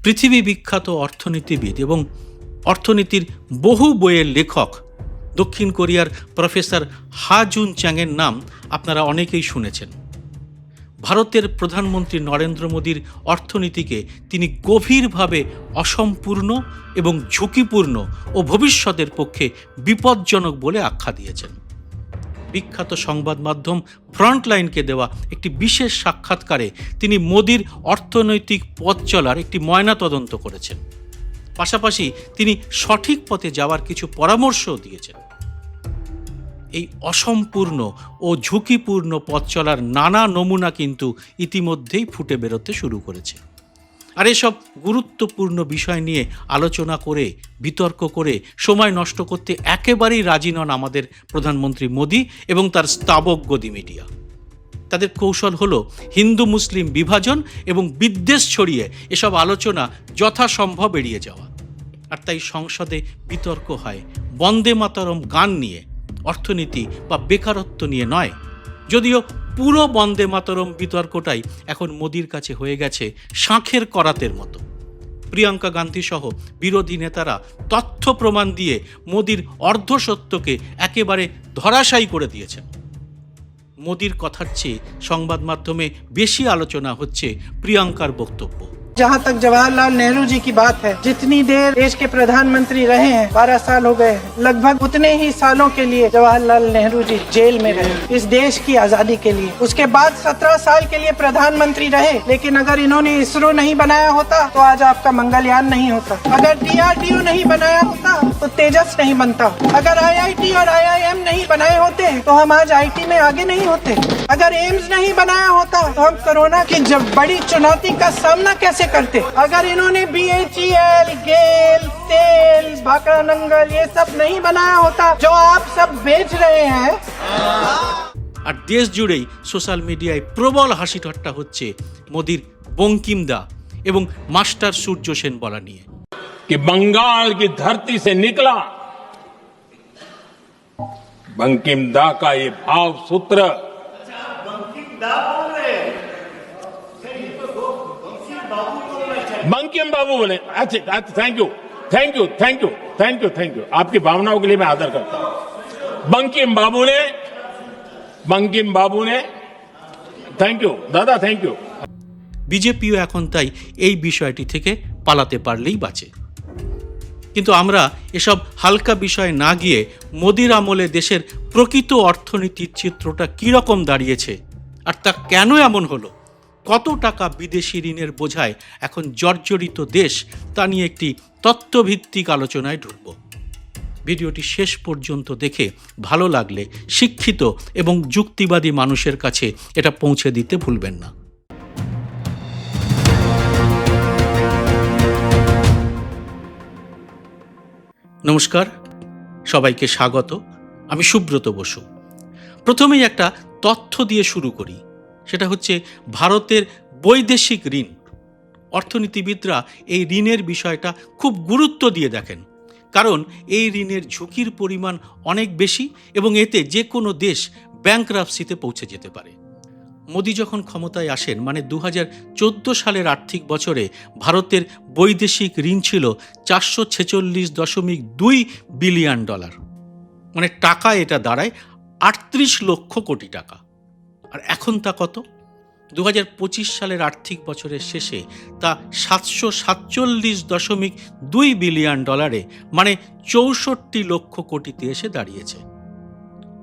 পৃথিবী বিখ্যাত অর্থনীতিবিদ এবং অর্থনীতির বহু বইয়ের লেখক দক্ষিণ কোরিয়ার প্রফেসর হা জুন চ্যাংয়ের নাম আপনারা অনেকেই শুনেছেন। ভারতের প্রধানমন্ত্রী নরেন্দ্র মোদীর অর্থনীতিকে তিনি গভীরভাবে অসম্পূর্ণ এবং ঝুঁকিপূর্ণ ও ভবিষ্যতের পক্ষে বিপজ্জনক বলে আখ্যা দিয়েছেন। বিখ্যাত সংবাদ মাধ্যম ফ্রন্টলাইনকে দেওয়া একটি বিশেষ সাক্ষাৎকারে তিনি মোদীর অর্থনৈতিক পথ চলার একটি ময়নাতদন্ত করেছেন। পাশাপাশি তিনি সঠিক পথে যাওয়ার কিছু পরামর্শও দিয়েছেন। এই অসম্পূর্ণ ও ঝুঁকিপূর্ণ পথ চলার নানা নমুনা কিন্তু ইতিমধ্যেই ফুটে বেরোতে শুরু করেছে। আর এসব গুরুত্বপূর্ণ বিষয় নিয়ে আলোচনা করে, বিতর্ক করে সময় নষ্ট করতে একেবারেই রাজি নন আমাদের প্রধানমন্ত্রী মোদী এবং তার স্তাবক গদি মিডিয়া। তাদের কৌশল হলো হিন্দু মুসলিম বিভাজন এবং বিদ্বেষ ছড়িয়ে এসব আলোচনা যথাসম্ভব এড়িয়ে যাওয়া। আর তাই সংসদে বিতর্ক হয় বন্দে মাতরম গান নিয়ে, অর্থনীতি বা বেকারত্ব নিয়ে নয়। যদিও পুরো বন্দে মাতরম বিতর্কটাই এখন মোদির কাছে হয়ে গেছে শাঁখের করাতের মতো। প্রিয়াঙ্কা গান্ধী সহ বিরোধী নেতারা তথ্য প্রমাণ দিয়ে মোদির অর্ধসত্যকে একেবারে ধরাশায়ী করে দিয়েছেন। মোদির কথার চেয়ে সংবাদ মাধ্যমে বেশি আলোচনা হচ্ছে প্রিয়াঙ্কার বক্তব্য। जहाँ तक जवाहरलाल नेहरू जी की बात है, जितनी देर देश के प्रधानमंत्री रहे हैं, 12 साल हो गए, लगभग उतने ही सालों के लिए जवाहरलाल नेहरू जी जेल में रहे इस देश की आजादी के लिए। उसके बाद 17 साल के लिए प्रधानमंत्री रहे, लेकिन अगर इन्होंने इसरो नहीं बनाया होता तो आज आपका मंगलयान नहीं होता। अगर DRDO नहीं बनाया होता तो तेजस नहीं बनता। अगर IIT और IIM नहीं बनाए होते तो हम आज IT में आगे नहीं होते। अगर एम्स नहीं बनाया होता तो हम कोरोना की जब बड़ी चुनौती का सामना कैसे करते। अगर इन्होंने BHEL, गेल, तेल, भाखड़ा नंगल ये सब नहीं बनाया होता जो आप सब बेच रहे हैं। আর দেশ জুড়েই সোশ্যাল মিডিয়ায় প্রবল হাসি ঠাট্টা হচ্ছে মোদির বঙ্কিমদা এবং মাস্টার সূর্য সেন বলা নিয়ে। कि बंगाल की धरती से निकला बंकिम दा का ये भाव सूत्र, बंकिम बाबू बोले। अच्छा, thank you thank you thank you thank you thank you आपकी भावनाओं के लिए मैं आदर करता हूं। बंकिम बाबू ने थैंक यू दादा, थैंक यू। বিজেপিও এখন তাই এই বিষয়টি থেকে পালাতে পারলেই বাঁচে। কিন্তু আমরা এসব হালকা বিষয় না গিয়ে মোদির আমলে দেশের প্রকৃত অর্থনীতির চিত্রটা কীরকম দাঁড়িয়েছে আর তা কেন এমন হলো, কত টাকা বিদেশি ঋণের বোঝায় এখন জর্জরিত দেশ, তা নিয়ে একটি তথ্যভিত্তিক আলোচনায় ঢুকব। ভিডিওটি শেষ পর্যন্ত দেখে ভালো লাগলে শিক্ষিত এবং যুক্তিবাদী মানুষের কাছে এটা পৌঁছে দিতে ভুলবেন না। নমস্কার, সবাইকে স্বাগত। আমি সুব্রত বসু। প্রথমেই একটা তথ্য দিয়ে শুরু করি, সেটা হচ্ছে ভারতের বৈদেশিক ঋণ। অর্থনীতিবিদরা এই ঋণের বিষয়টা খুব গুরুত্ব দিয়ে দেখেন, কারণ এই ঋণের ঝুঁকির পরিমাণ অনেক বেশি এবং এতে যে কোনো দেশ ব্যাংকরাপসিতে পৌঁছে যেতে পারে। মোদি যখন ক্ষমতায় আসেন, মানে 2014 সালের আর্থিক বছরে ভারতের বৈদেশিক ঋণ ছিল $446.2 বিলিয়ন, মানে টাকা এটা দাঁড়ায় 38 লক্ষ কোটি টাকা। আর এখন তা কত? 2025 সালের আর্থিক বছরের শেষে তা $747.2 বিলিয়ন, মানে 64 লক্ষ কোটিতে এসে দাঁড়িয়েছে।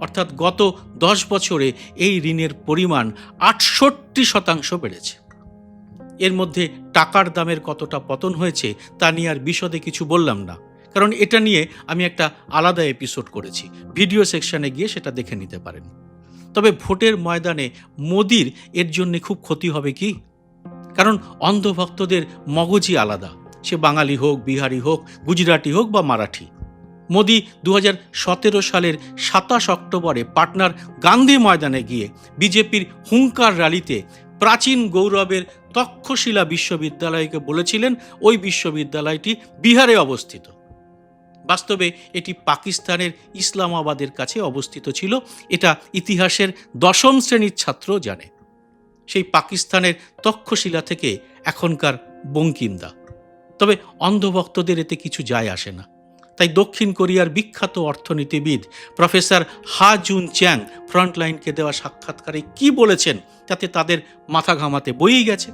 অর্থাৎ গত 10 বছরে এই ঋণের পরিমাণ 68% বেড়েছে। এর মধ্যে টাকার দামের কতটা পতন হয়েছে তা নিয়ে আর বিশদে কিছু বললাম না, কারণ এটা নিয়ে আমি একটা আলাদা এপিসোড করেছি, ভিডিও সেকশনে গিয়ে সেটা দেখে নিতে পারেন। তবে ভোটের ময়দানে মোদির এর জন্য খুব ক্ষতি হবে কি? কারণ অন্ধভক্তদের মগজই আলাদা, সে বাঙালি হোক, বিহারি হোক, গুজরাটি হোক বা মারাঠি। মোদি 2017 সালের 27 অক্টোবরে পাটনার গান্ধী ময়দানে গিয়ে বিজেপির হুঙ্কার র্যালিতে প্রাচীন গৌরবের তক্ষশিলা বিশ্ববিদ্যালয়কে বলেছিলেন ওই বিশ্ববিদ্যালয়টি বিহারে অবস্থিত। বাস্তবে এটি পাকিস্তানের ইসলামাবাদের কাছে অবস্থিত ছিল, এটা ইতিহাসের 10ম শ্রেণীর ছাত্র জানে। সেই পাকিস্তানের তক্ষশিলা থেকে এখনকার বঙ্কিমদা। তবে অন্ধভক্তদের এতে কিছু যায় আসে না। তাই দক্ষিণ কোরিয়ার বিখ্যাত অর্থনীতিবিদ প্রফেসর হা জুন চ্যাং ফ্রন্টলাইনকে দেওয়া সাক্ষাৎকারে কি বলেছেন তাতে তাদের মাথা ঘামাতে বইই গেছে।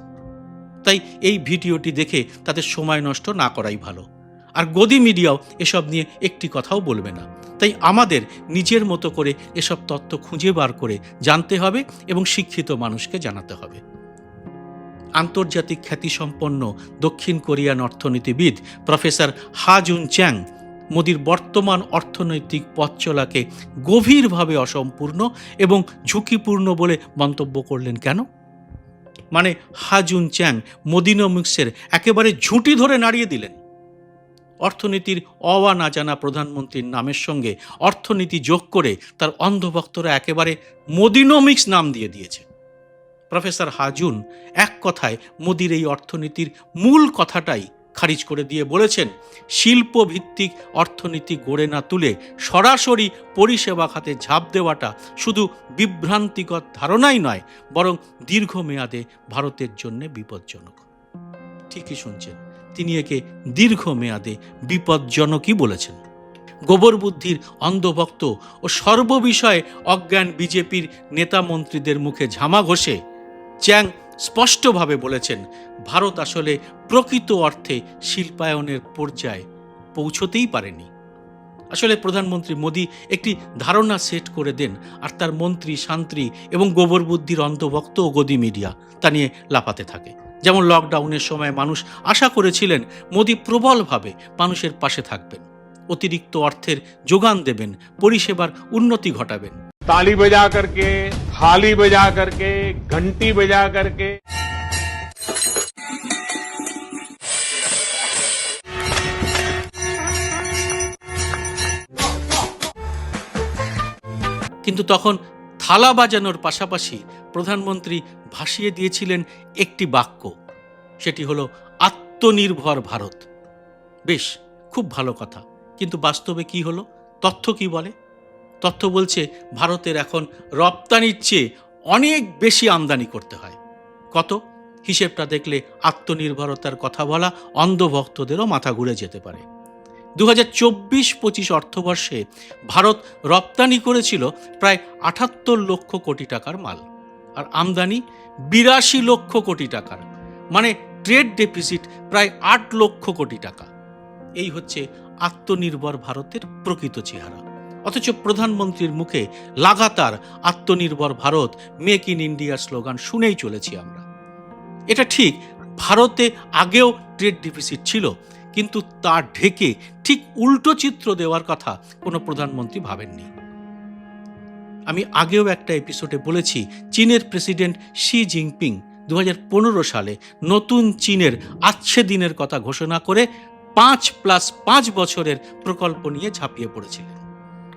তাই এই ভিডিওটি দেখে তাদের সময় নষ্ট না করাই ভালো। আর গদি মিডিয়াও এসব নিয়ে একটি কথাও বলবে না। তাই আমাদের নিজের মতো করে এসব তথ্য খুঁজে বার করে জানতে হবে এবং শিক্ষিত মানুষকে জানাতে হবে। আন্তর্জাতিক খ্যাতিসম্পন্ন দক্ষিণ কোরিয়ান অর্থনীতিবিদ প্রফেসর হা জুন চ্যাং মোদির বর্তমান অর্থনৈতিক পথ চলাকে গভীরভাবে অসম্পূর্ণ এবং ঝুঁকিপূর্ণ বলে মন্তব্য করলেন কেন? মানে হা জুন চ্যাং মোদিনোমিক্সের একেবারে ঝুঁটি ধরে নাড়িয়ে দিলেন। অর্থনীতির অওয়া না জানা প্রধানমন্ত্রীর নামের সঙ্গে অর্থনীতি যোগ করে তার অন্ধভক্তরা একেবারে মোদিনোমিক্স নাম দিয়ে দিয়েছে। প্রফেসর হাজুন এক কথায় মোদির এই অর্থনীতির মূল কথাটাই খারিজ করে দিয়ে বলেছেন, শিল্পভিত্তিক অর্থনীতি গড়ে না তুলে সরাসরি পরিষেবা খাতে ঝাঁপ দেওয়াটা শুধু বিভ্রান্তিকর ধারণাই নয়, বরং দীর্ঘমেয়াদে ভারতের জন্য বিপজ্জনক। ঠিকই শুনছেন, তিনি একে দীর্ঘমেয়াদে বিপজ্জনকই বলেছেন। গোবর বুদ্ধির অন্ধভক্ত ও সর্ববিষয়ে অজ্ঞান বিজেপির নেতা মন্ত্রীদের মুখে ঝামা ঘষে চ্যাং স্পষ্টভাবে বলেছেন, ভারত আসলে প্রকৃত অর্থে শিল্পায়নের পর্যায়ে পৌঁছতেই পারেনি। আসলে প্রধানমন্ত্রী মোদি একটি ধারণা সেট করে দেন, আর তার মন্ত্রী শান্ত্রী এবং গোবর বুদ্ধির অন্ধভক্ত ও গদি মিডিয়া তা নিয়ে লাফাতে থাকে। যেমন লকডাউনের সময় মানুষ আশা করেছিলেন মোদি প্রবলভাবে মানুষের পাশে থাকবেন, অতিরিক্ত অর্থের যোগান দেবেন, পরিষেবার উন্নতি ঘটাবেন। ताली बजा करके, थाली बजा करके, घंटी बजा करके কিন্তু তখন থালা বাজানোর পাশাপাশি প্রধানমন্ত্রী ভাসিয়ে দিয়েছিলেন একটি বাক্য, সেটি হলো আত্মনির্ভর ভারত। বেশ, খুব ভালো কথা, কিন্তু বাস্তবে কি হলো? তথ্য কি বলে? তথ্য বলছে ভারতের এখন রপ্তানির চেয়ে অনেক বেশি আমদানি করতে হয়। কত? হিসেবটা দেখলে আত্মনির্ভরতার কথা বলা অন্ধভক্তদেরও মাথা ঘুরে যেতে পারে। 2024-25 অর্থবর্ষে ভারত রপ্তানি করেছিল প্রায় 78 লক্ষ কোটি টাকার মাল, আর আমদানি 82 লক্ষ কোটি টাকার, মানে ট্রেড ডেফিসিট প্রায় 8 লক্ষ কোটি টাকা। এই হচ্ছে আত্মনির্ভর ভারতের প্রকৃত চেহারা। অথচ প্রধানমন্ত্রীর মুখে লাগাতার আত্মনির্ভর Bharat, make in India slogan শুনেই চলেছি আমরা। এটা ঠিক, ভারতে আগেও ট্রেড ডেফিসিট ছিল, কিন্তু তা ঢেকে ঠিক উল্টো চিত্র দেওয়ার কথা কোনো প্রধানমন্ত্রী ভাবেননি। আমি আগেও একটা এপিসোডে বলেছি, চীনের প্রেসিডেন্ট শি জিনপিং 2015 সালে নতুন চীনের আচ্ছে দিনের কথা ঘোষণা করে 5+5 বছরের প্রকল্প নিয়ে ঝাঁপিয়ে পড়েছিলেন।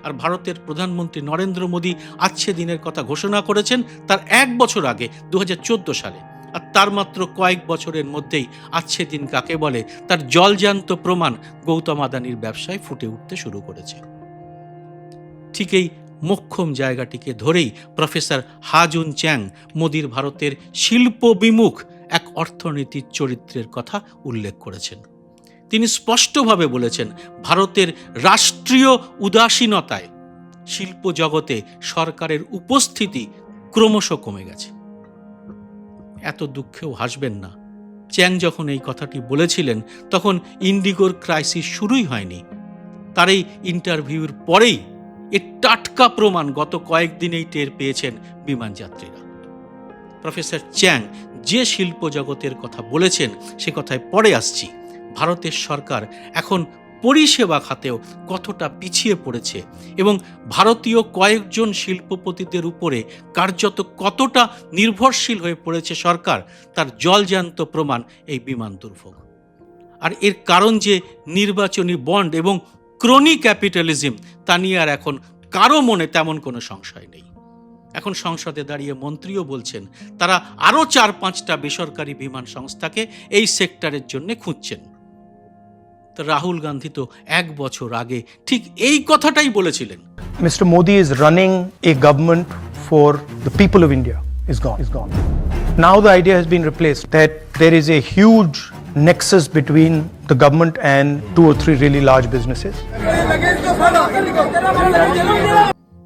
আর ভারতের প্রধানমন্ত্রী নরেন্দ্র মোদী আচ্ছে দিনের কথা ঘোষণা করেছেন তার 1 বছর আগে 2014 সালে। আর তার মাত্র কয়েক বছরের মধ্যেই আচ্ছে দিন কাকে বলে তার জলজান্ত প্রমাণ গৌতম আদানির ব্যবসায় ফুটে উঠতে শুরু করেছে। ঠিক এই মোক্ষম জায়গাটিকে ধরেই প্রফেসর হা জুন চ্যাং মোদির ভারতের শিল্প বিমুখ এক অর্থনীতির চরিত্রের কথা উল্লেখ করেছেন। তিনি স্পষ্টভাবে বলেছেন, ভারতের রাষ্ট্রীয় উদাসীনতায় শিল্প জগতে সরকারের উপস্থিতি ক্রমশ কমে গেছে। এত দুঃখেও হাসবেন না, চ্যাং যখন এই কথাটি বলেছিলেন তখন ইন্ডিগোর ক্রাইসিস শুরুই হয়নি। তার এই ইন্টারভিউর পরেই এর টাটকা প্রমাণ গত কয়েকদিনেই টের পেয়েছেন বিমান যাত্রীরা। প্রফেসর চ্যাং যে শিল্প জগতের কথা বলেছেন সে কথায় পরে আসছি। ভারতের সরকার এখন পরিষেবা খাতেও কতটা পিছিয়ে পড়েছে এবং ভারতীয় কয়েকজন শিল্পপতিদের উপরে কার্যত কতটা নির্ভরশীল হয়ে পড়েছে সরকার, তার জলজান্ত প্রমাণ এই বিমান দুর্ভোগ। আর এর কারণ যে নির্বাচনী বন্ড এবং ক্রনি ক্যাপিটালিজম, তা নিয়ে আর এখন কারো মনে তেমন কোনো সংশয় নেই। এখন সংসদে দাঁড়িয়ে মন্ত্রীও বলছেন তারা আরও 4-5টা বেসরকারি বিমান সংস্থাকে এই সেক্টরের জন্য খুঁজছেন। রাহুল গান্ধী তো 1 বছর আগে ঠিক এই কথাটাই বলেছিলেন। Mr. Modi is running a government for the people of India. Is gone. Now the idea has been replaced that there is a huge nexus between the government and 2 or 3 really large businesses.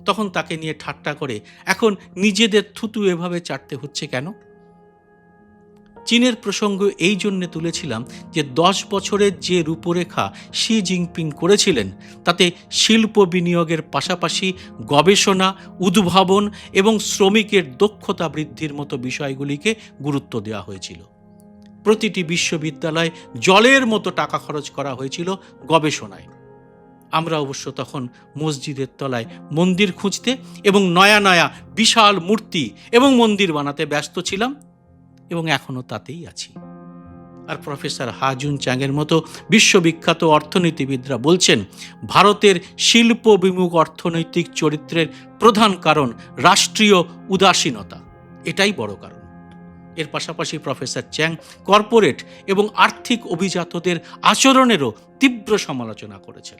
তখন তাকে নিয়ে ঠাট্টা করে এখন নিজেদের থুতু এভাবে চাটতে হচ্ছে কেন? চীনের প্রসঙ্গ এই জন্যে তুলেছিলাম যে 10 বছরের যে রূপরেখা শি জিনপিং করেছিলেন তাতে শিল্প বিনিয়োগের পাশাপাশি গবেষণা, উদ্ভাবন এবং শ্রমিকের দক্ষতা বৃদ্ধির মতো বিষয়গুলিকে গুরুত্ব দেওয়া হয়েছিল। প্রতিটি বিশ্ববিদ্যালয়ে জলের মতো টাকা খরচ করা হয়েছিল গবেষণায়। আমরা অবশ্য তখন মসজিদের তলায় মন্দির খুঁজতে এবং নয়া নয়া বিশাল মূর্তি এবং মন্দির বানাতে ব্যস্ত ছিলাম এবং এখনও তাতেই আছি। আর প্রফেসর হাজুন চ্যাংয়ের মতো বিশ্ববিখ্যাত অর্থনীতিবিদরা বলছেন ভারতের শিল্প বিমুখ অর্থনৈতিক চরিত্রের প্রধান কারণ রাষ্ট্রীয় উদাসীনতা, এটাই বড় কারণ। এর পাশাপাশি প্রফেসর চ্যাং কর্পোরেট এবং আর্থিক অভিজাতদের আচরণেরও তীব্র সমালোচনা করেছেন।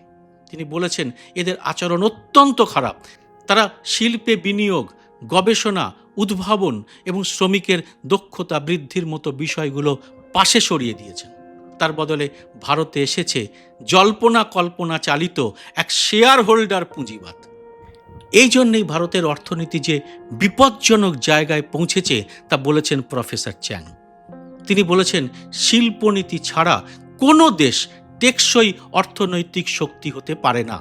তিনি বলেছেন এদের আচরণ অত্যন্ত খারাপ। তারা শিল্পে বিনিয়োগ, গবেষণা, উদ্ভাবন এবং শ্রমিকের দক্ষতা বৃদ্ধির মতো বিষয়গুলো পাশে সরিয়ে দিয়েছেন। তার বদলে ভারতে এসেছে জল্পনা কল্পনা চালিত এক শেয়ার হোল্ডার পুঁজিবাদ। এই জন্যেই ভারতের অর্থনীতি যে বিপজ্জনক জায়গায় পৌঁছেছে তা বলেছেন প্রফেসর চ্যাং। তিনি বলেছেন শিল্পনীতি ছাড়া কোনো দেশ টেকসই অর্থনৈতিক শক্তি হতে পারে না।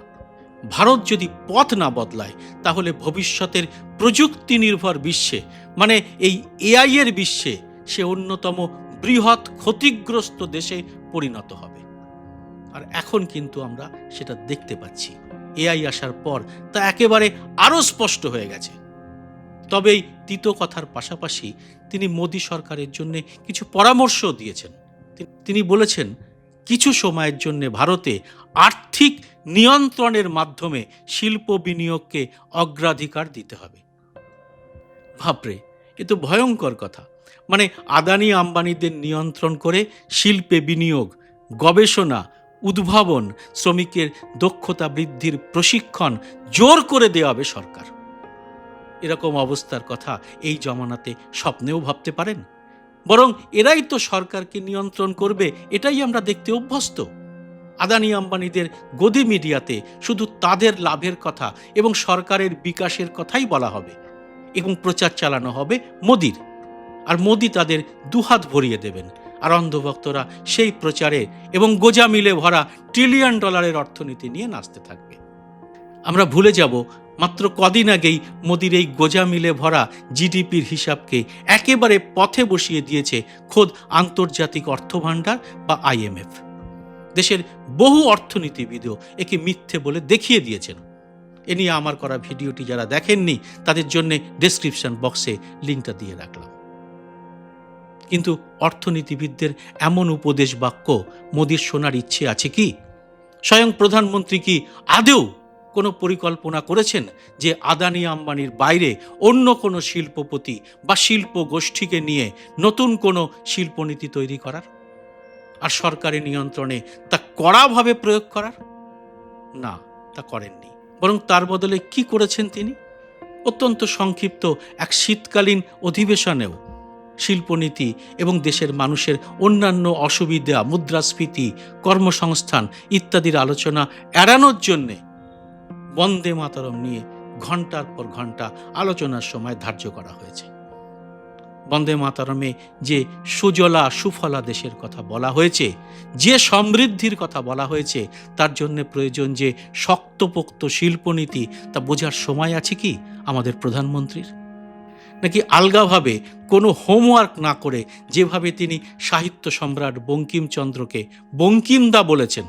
ভারত যদি পথ না বদলায় তাহলে ভবিষ্যতের প্রযুক্তি নির্ভর বিশ্বে, মানে এই এআই এর বিশ্বে, সে অন্যতম বৃহৎ ক্ষতিগ্রস্ত দেশে পরিণত হবে। আর এখন কিন্তু আমরা সেটা দেখতে পাচ্ছি। এআই আসার পর তা একেবারে আরও স্পষ্ট হয়ে গেছে। তবে এই তিতো কথার পাশাপাশি তিনি মোদী সরকারের জন্য কিছু পরামর্শও দিয়েছেন। তিনি বলেছেন কিছু সময়ের জন্য ভারতে আর্থিক নিয়ন্ত্রণের মাধ্যমে শিল্প বিনিয়োগকে অগ্রাধিকার দিতে হবে। ভাবরে, এ তো ভয়ঙ্কর কথা। মানে আদানি আম্বানিদের নিয়ন্ত্রণ করে শিল্পে বিনিয়োগ, গবেষণা, উদ্ভাবন, শ্রমিকের দক্ষতা বৃদ্ধির প্রশিক্ষণ জোর করে দেওয়া হবে সরকার। এরকম অবস্থার কথা এই জমানাতে স্বপ্নেও ভাবতে পারেন? বরং এরাই তো সরকারকে নিয়ন্ত্রণ করবে, এটাই আমরা দেখতে অভ্যস্ত। আদানি আম্বানিদের গদি মিডিয়াতে শুধু তাদের লাভের কথা এবং সরকারের বিকাশের কথাই বলা হবে এবং প্রচার চালানো হবে মোদির, আর মোদি তাদের দুহাত ভরিয়ে দেবেন। আর অন্ধভক্তরা সেই প্রচারে এবং গোজামিলে ভরা $1 ট্রিলিয়ন অর্থনীতি নিয়ে নাচতে থাকবে। আমরা ভুলে যাব মাত্র কদিন আগেই মোদির এই গোজামিলে ভরা জিডিপির হিসাবকে একেবারে পথে বসিয়ে দিয়েছে খোদ আন্তর্জাতিক অর্থভাণ্ডার বা IMF। দেশের বহু অর্থনীতিবিদও একে মিথ্যে বলে দেখিয়ে দিয়েছেন। এ নিয়ে আমার করা ভিডিওটি যারা দেখেননি তাদের জন্য ডেসক্রিপশন বক্সে লিঙ্কটা দিয়ে রাখলাম। কিন্তু অর্থনীতিবিদদের এমন উপদেশ বাক্য মোদির শোনার ইচ্ছে আছে কি? স্বয়ং প্রধানমন্ত্রী কি আদৌ কোনো পরিকল্পনা করেছেন যে আদানি আম্বানির বাইরে অন্য কোনো শিল্পপতি বা শিল্প গোষ্ঠীকে নিয়ে নতুন কোনো শিল্পনীতি তৈরি করার আর সরকারি নিয়ন্ত্রণে তা কড়াভাবে প্রয়োগ করার? না, তা করেননি। বরং তার বদলে কি করেছেন তিনি? অত্যন্ত সংক্ষিপ্ত এক শীতকালীন অধিবেশনেও শিল্পনীতি এবং দেশের মানুষের অন্যান্য অসুবিধা, মুদ্রাস্ফীতি, কর্মসংস্থান ইত্যাদির আলোচনা এড়ানোর জন্যে বন্দে মাতরম নিয়ে ঘন্টার পর ঘন্টা আলোচনার সময় ধার্য করা হয়েছে। বন্দে মাতরমে যে সুজলা সুফলা দেশের কথা বলা হয়েছে, যে সমৃদ্ধির কথা বলা হয়েছে, তার জন্য প্রয়োজন যে শক্তপোক্ত শিল্পনীতি, তা বোঝার সময় আছে কি আমাদের প্রধানমন্ত্রীর? নাকি আলগাভাবে কোনো হোমওয়ার্ক না করে যেভাবে তিনি সাহিত্য সম্রাট বঙ্কিমচন্দ্রকে বঙ্কিমদা বলেছেন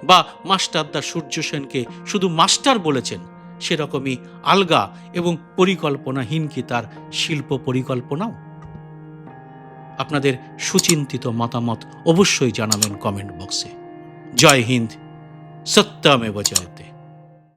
বা মাস্টারদা সূর্য সেনকে শুধু মাস্টার বলেছেন, সেরকমই আলগা এবং পরিকল্পনাহীন কি তার শিল্প পরিকল্পনাও? আপনাদের সুচিন্তিত মতামত অবশ্যই জানাবেন কমেন্ট বক্সে। জয় হিন্দ, সত্যমেব জয়তে।